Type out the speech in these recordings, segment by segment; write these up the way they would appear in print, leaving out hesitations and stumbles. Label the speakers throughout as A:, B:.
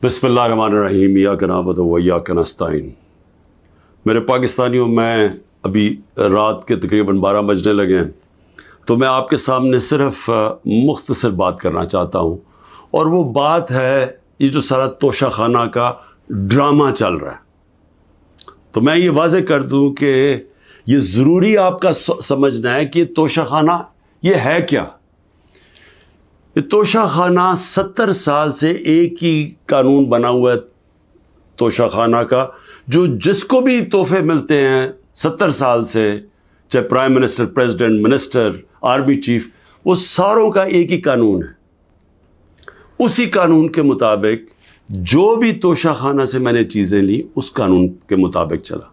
A: بسم اللہ الرحمن الرحیم ایاک نعبد و ایاک نستعین۔ میرے پاکستانیوں، میں ابھی رات کے تقریباً 12 بجنے لگے ہیں، تو میں آپ کے سامنے صرف مختصر بات کرنا چاہتا ہوں، اور وہ بات ہے یہ جو سارا توشہ خانہ کا ڈرامہ چل رہا ہے۔ تو میں یہ واضح کر دوں کہ یہ ضروری آپ کا سمجھنا ہے کہ یہ توشہ خانہ یہ ہے کیا۔ یہ توشہ خانہ 70 سال سے ایک ہی قانون بنا ہوا ہے توشہ خانہ کا، جو جس کو بھی تحفے ملتے ہیں 70 سال سے، چاہے prime minister, president, minister, army chief, وہ ساروں کا ایک ہی قانون ہے۔ اسی قانون کے مطابق جو بھی توشہ خانہ سے میں نے چیزیں لی، اس قانون کے مطابق چلا۔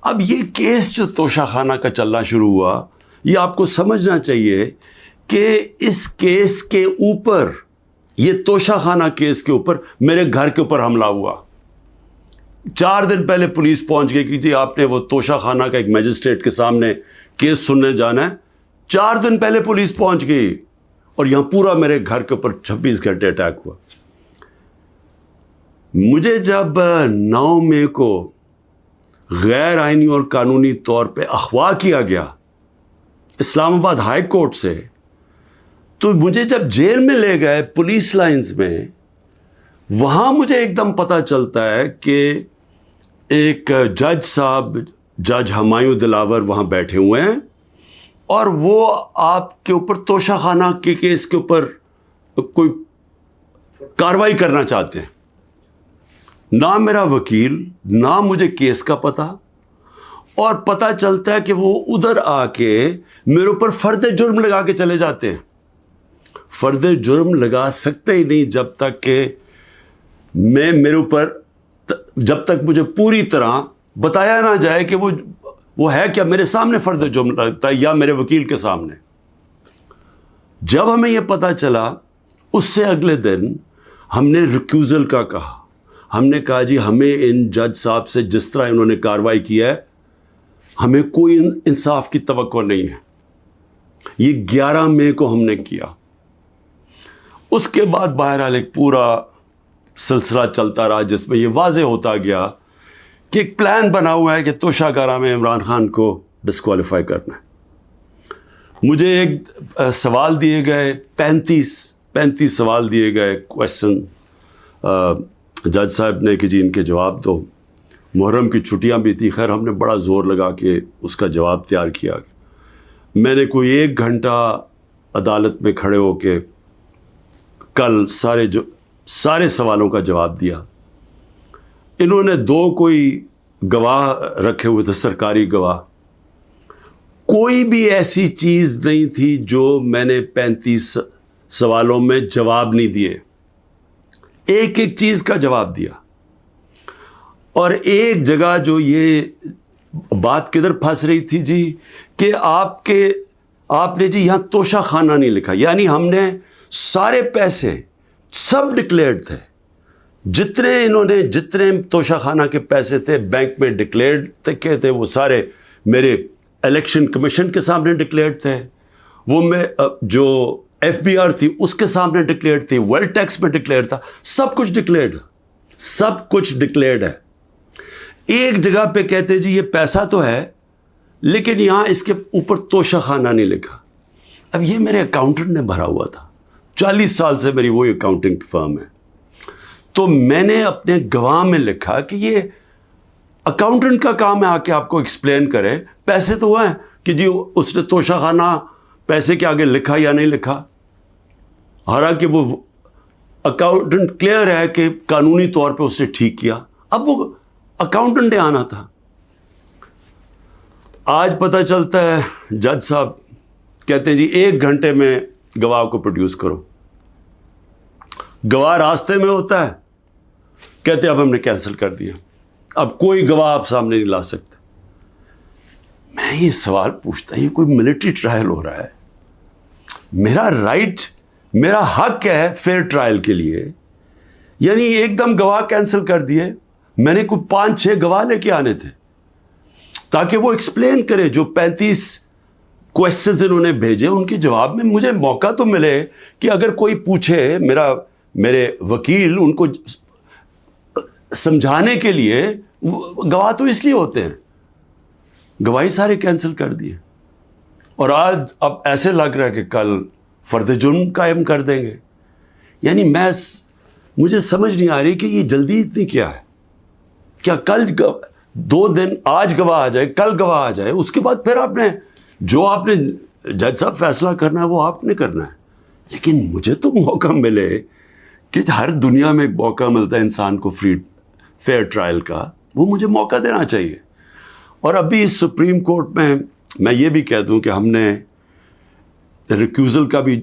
A: اب یہ کیس جو توشہ خانہ کا چلنا شروع ہوا، یہ آپ کو سمجھنا چاہیے کہ اس کیس کے اوپر، یہ توشہ خانہ کیس کے اوپر میرے گھر کے اوپر حملہ ہوا۔ 4 دن پہلے پولیس پہنچ گئی کہ جی آپ نے وہ توشہ خانہ کا ایک میجسٹریٹ کے سامنے کیس سننے جانا ہے۔ 4 دن پہلے پولیس پہنچ گئی، اور یہاں پورا میرے گھر کے اوپر 26 گھنٹے اٹیک ہوا۔ مجھے جب 9 مئی کو غیر آئینی اور قانونی طور پہ اغوا کیا گیا اسلام آباد ہائی کورٹ سے، تو مجھے جب جیل میں لے گئے پولیس لائنز میں، وہاں مجھے ایک دم پتہ چلتا ہے کہ ایک جج صاحب، جج ہمایوں دلاور وہاں بیٹھے ہوئے ہیں، اور وہ آپ کے اوپر توشہ خانہ کے کیس کے اوپر کوئی کارروائی کرنا چاہتے ہیں۔ نہ میرا وکیل، نہ مجھے کیس کا پتہ، اور پتہ چلتا ہے کہ وہ ادھر آ کے میرے اوپر فرد جرم لگا کے چلے جاتے ہیں۔ فرد جرم لگا سکتے ہی نہیں جب تک کہ میرے اوپر، جب تک مجھے پوری طرح بتایا نہ جائے کہ وہ ہے کیا، میرے سامنے فرد جرم لگتا ہے یا میرے وکیل کے سامنے۔ جب ہمیں یہ پتہ چلا، اس سے اگلے دن ہم نے ریکیوزل کا کہا۔ ہم نے کہا جی ہمیں ان جج صاحب سے جس طرح انہوں نے کارروائی کی ہے، ہمیں کوئی انصاف کی توقع نہیں ہے۔ یہ 11 مئی کو ہم نے کیا۔ اس کے بعد بہرحال ایک پورا سلسلہ چلتا رہا، جس میں یہ واضح ہوتا گیا کہ ایک پلان بنا ہوا ہے کہ توشہ خانہ میں عمران خان کو ڈسکوالیفائی کرنا ہے۔ مجھے ایک سوال دیے گئے، 35 سوال دیے گئے، کویسچن جج صاحب نے کہ جی ان کے جواب دو۔ محرم کی چھٹیاں بھی تھی، خیر ہم نے بڑا زور لگا کے اس کا جواب تیار کیا۔ میں نے کوئی 1 گھنٹہ عدالت میں کھڑے ہو کے کل سارے سوالوں کا جواب دیا۔ انہوں نے 2 کوئی گواہ رکھے ہوئے تھے، سرکاری گواہ۔ کوئی بھی ایسی چیز نہیں تھی جو میں نے 35 سوالوں میں جواب نہیں دیے، ایک چیز کا جواب دیا۔ اور ایک جگہ جو یہ بات کدھر پھنس رہی تھی جی، کہ آپ نے جی یہاں توشہ خانہ نہیں لکھا، یعنی ہم نے سارے پیسے سب ڈکلیئرڈ تھے، جتنے توشہ خانہ کے پیسے تھے بینک میں ڈکلیئرڈ تھے، وہ سارے میرے الیکشن کمیشن کے سامنے ڈکلیئرڈ تھے، وہ میں جو ایف بی آر تھی اس کے سامنے ڈکلیئرڈ تھی، ویلتھ ٹیکس میں ڈکلیئرڈ تھا، سب کچھ ڈکلیئرڈ ہے۔ ایک جگہ پہ کہتے جی یہ پیسہ تو ہے، لیکن یہاں اس کے اوپر توشہ خانہ نہیں لکھا۔ اب یہ میرے اکاؤنٹنٹ نے بھرا ہوا تھا، 40 سال سے میری وہی اکاؤنٹنگ فرم ہے۔ تو میں نے اپنے گواہ میں لکھا کہ یہ اکاؤنٹنٹ کا کام ہے آ کے آپ کو ایکسپلین کرے، پیسے تو ہیں کہ جی اس نے توشہ خانہ پیسے کے آگے لکھا یا نہیں لکھا۔ حالانکہ وہ اکاؤنٹنٹ کلیئر ہے کہ قانونی طور پہ اس نے ٹھیک کیا۔ اب وہ اکاؤنٹنٹ نے آنا تھا۔ آج پتہ چلتا ہے جج صاحب کہتے ہیں جی 1 گھنٹے میں گواہ کو پروڈیوس کرو۔ گواہ راستے میں ہوتا ہے، کہتے اب ہم نے کینسل کر دیا، اب کوئی گواہ آپ سامنے نہیں لا سکتے۔ میں یہ سوال پوچھتا، یہ کوئی ملٹری ٹرائل ہو رہا ہے، میرا رائٹ، میرا حق ہے فیئر ٹرائل کے لیے، یعنی ایک دم گواہ کینسل کر دیے۔ میں نے کوئی 5-6 گواہ لے کے آنے تھے تاکہ وہ ایکسپلین کرے، جو 35 کویسچنز انہوں نے بھیجے ان کے جواب میں مجھے موقع تو ملے کہ اگر کوئی پوچھے، میرے وکیل ان کو سمجھانے کے لیے گواہ تو اس لیے ہوتے ہیں، گواہی سارے کینسل کر دیے، اور آج اب ایسے لگ رہا ہے کہ کل فرد جرم قائم کر دیں گے. یعنی مجھے سمجھ نہیں آ رہی کہ یہ جلدی اتنی کیا ہے. کیا کل 2 دن، آج گواہ آ جائے، کل گواہ آ جائے، اس کے بعد پھر آپ نے جج صاحب فیصلہ کرنا ہے وہ آپ نے کرنا ہے. لیکن مجھے تو موقع ملے کہ ہر دنیا میں موقع ملتا ہے انسان کو فیئر ٹرائل کا، وہ مجھے موقع دینا چاہیے. اور ابھی اس سپریم کورٹ میں یہ بھی کہہ دوں کہ ہم نے ریکیوزل کا بھی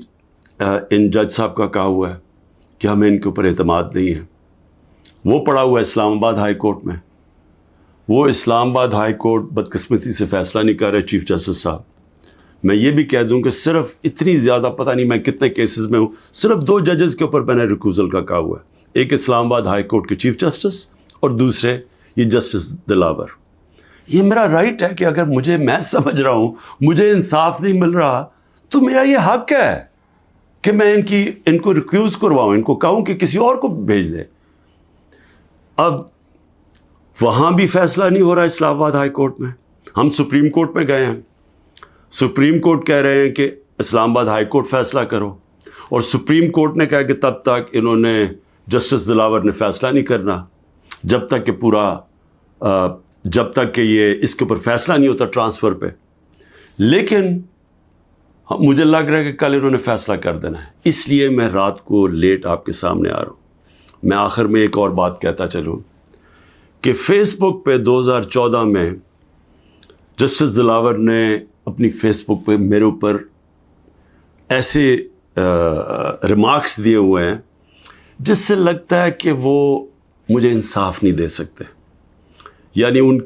A: ان جج صاحب کا کہا ہوا ہے کہ ہمیں ان کے اوپر اعتماد نہیں ہے. وہ پڑا ہوا ہے اسلام آباد ہائی کورٹ میں. وہ اسلام آباد ہائی کورٹ بدقسمتی سے فیصلہ نہیں کر رہے چیف جسٹس صاحب. میں یہ بھی کہہ دوں کہ صرف اتنی زیادہ پتہ نہیں میں کتنے کیسز میں ہوں، صرف 2 ججز کے اوپر میں نے ریکوزل کا کہا ہوا ہے. ایک اسلام آباد ہائی کورٹ کے چیف جسٹس اور دوسرے یہ جسٹس دلاور. یہ میرا رائٹ ہے کہ اگر میں سمجھ رہا ہوں مجھے انصاف نہیں مل رہا تو میرا یہ حق ہے کہ میں ان کو ریکیوز کرواؤں، ان کو کہوں کہ کسی اور کو بھیج دے. اب وہاں بھی فیصلہ نہیں ہو رہا اسلام آباد ہائی کورٹ میں. ہم سپریم کورٹ میں گئے ہیں، سپریم کورٹ کہہ رہے ہیں کہ اسلام آباد ہائی کورٹ فیصلہ کرو، اور سپریم کورٹ نے کہا کہ تب تک انہوں نے جسٹس دلاور نے فیصلہ نہیں کرنا جب تک کہ یہ اس کے اوپر فیصلہ نہیں ہوتا ٹرانسفر پہ. لیکن مجھے لگ رہا ہے کہ کل انہوں نے فیصلہ کر دینا ہے، اس لیے میں رات کو لیٹ آپ کے سامنے آ رہا ہوں. میں آخر میں ایک اور بات کہتا چلوں کہ فیس بک پہ 2014 میں جسٹس دلاور نے اپنی فیس بک پہ میرے اوپر ایسے ریمارکس دیے ہوئے ہیں جس سے لگتا ہے کہ وہ مجھے انصاف نہیں دے سکتے. یعنی ان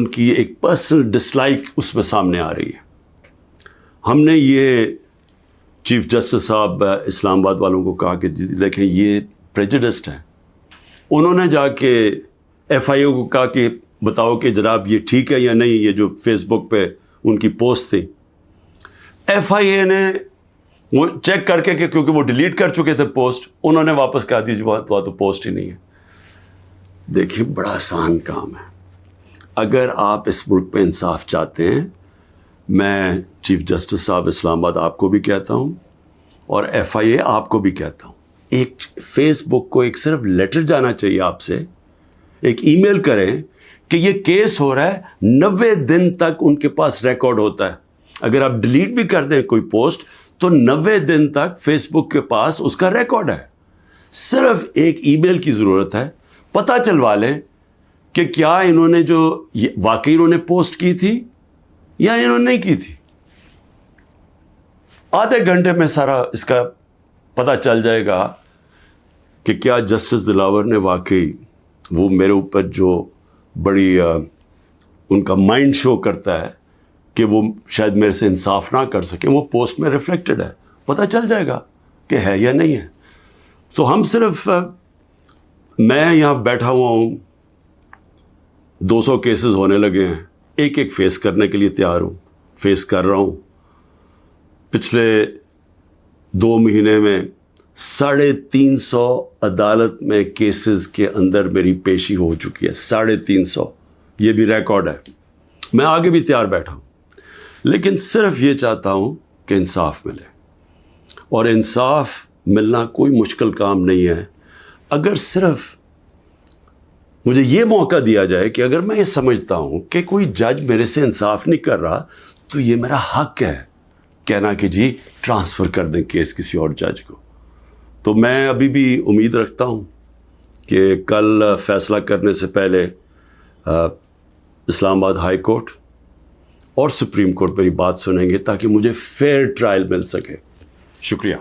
A: کی ایک پرسنل ڈسلائک اس میں سامنے آ رہی ہے. ہم نے یہ چیف جسٹس صاحب اسلام آباد والوں کو کہا کہ دیکھیں یہ پریجوڈسڈ ہے. انہوں نے جا کے ایف آئی اے کو کہا کہ بتاؤ کہ جناب یہ ٹھیک ہے یا نہیں، یہ جو فیس بک پہ ان کی پوسٹ تھی. ایف آئی اے نے وہ چیک کر کے کہ کیونکہ وہ ڈیلیٹ کر چکے تھے پوسٹ، انہوں نے واپس کہا دی وہاں تو پوسٹ ہی نہیں ہے. دیکھیں بڑا آسان کام ہے. اگر آپ اس ملک پہ انصاف چاہتے ہیں، میں چیف جسٹس صاحب اسلام آباد آپ کو بھی کہتا ہوں اور ایف آئی اے آپ کو بھی کہتا ہوں، ایک فیس بک کو ایک صرف لیٹر جانا چاہیے آپ سے، ایک ای میل کریں کہ یہ کیس ہو رہا ہے. 90 دن تک ان کے پاس ریکارڈ ہوتا ہے. اگر آپ ڈیلیٹ بھی کر دیں کوئی پوسٹ تو 90 دن تک فیس بک کے پاس اس کا ریکارڈ ہے. صرف ایک ای میل کی ضرورت ہے، پتہ چلوا لیں کہ کیا انہوں نے جو واقعی انہوں نے پوسٹ کی تھی یا انہوں نے نہیں کی تھی. آدھے گھنٹے میں سارا اس کا پتہ چل جائے گا کہ کیا جسٹس دلاور نے واقعی وہ میرے اوپر جو بڑی ان کا مائنڈ شو کرتا ہے کہ وہ شاید میرے سے انصاف نہ کر سکیں، وہ پوسٹ میں ریفلیکٹڈ ہے. پتہ چل جائے گا کہ ہے یا نہیں ہے. تو ہم صرف میں یہاں بیٹھا ہوا ہوں، 200 کیسز ہونے لگے ہیں، ایک فیس کرنے کے لیے تیار ہوں، فیس کر رہا ہوں. پچھلے 2 مہینے میں 350 عدالت میں کیسز کے اندر میری پیشی ہو چکی ہے. 350، یہ بھی ریکارڈ ہے. میں آگے بھی تیار بیٹھا ہوں، لیکن صرف یہ چاہتا ہوں کہ انصاف ملے. اور انصاف ملنا کوئی مشکل کام نہیں ہے. اگر صرف مجھے یہ موقع دیا جائے کہ اگر میں یہ سمجھتا ہوں کہ کوئی جج میرے سے انصاف نہیں کر رہا تو یہ میرا حق ہے کہنا کہ جی ٹرانسفر کر دیں کیس کسی اور جج کو. تو میں ابھی بھی امید رکھتا ہوں کہ کل فیصلہ کرنے سے پہلے اسلام آباد ہائی کورٹ اور سپریم کورٹ میری بات سنیں گے تاکہ مجھے فیئر ٹرائل مل سکے. شکریہ.